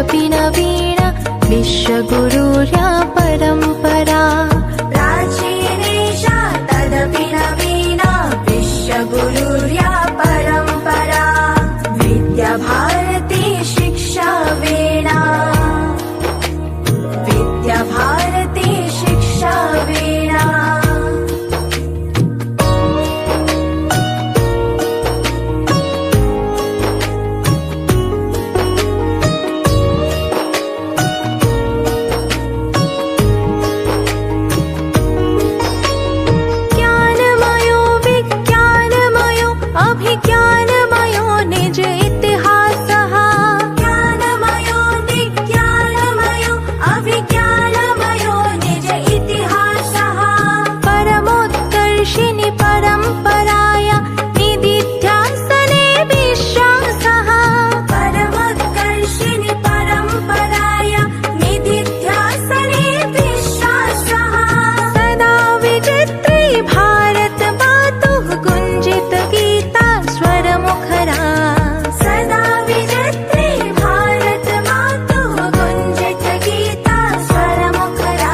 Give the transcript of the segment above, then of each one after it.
तदपि नवीना विश्वगुरुर्या परम्परा प्राचीनेशा तदपि नवीना विश्वगुरुर्या परम्परा विद्याभारती शिक्षा वीणा विद्याभारती शिक्षा वीणा ज्ञानमयो निज इतिहासः ज्ञानमयो विज्ञानमयो अभिज्ञानमयो निज इतिहासः परमोत्कर्षिणि परम्पराया निदिध्यासने विश्वासः परमोत्कर्षिणि परम्पराया निदिध्यासने विश्वासः सदा विचित्री भारत मातुः गुञ्जित गीता स्वरमुखरा सदा विचित्री भारत मातुः गुञ्जित गीता स्वरमुखरा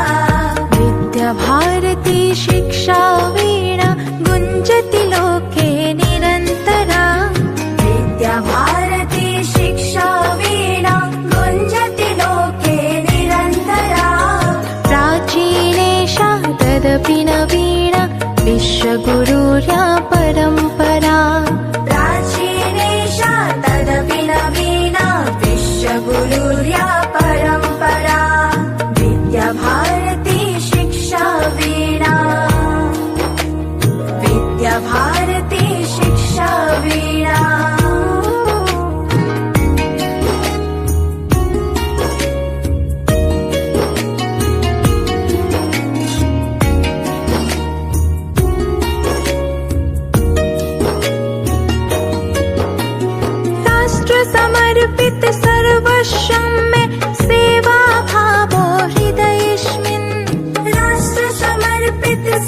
विद्याभारती शिक्षा वीणा गुञ्जति लोके निरन्तरा विद्याभारती शिक्षा वीणा गुञ्जति लोके निरन्तरा प्राचीनेशा तदपि नवीना विश्वगुरुर्या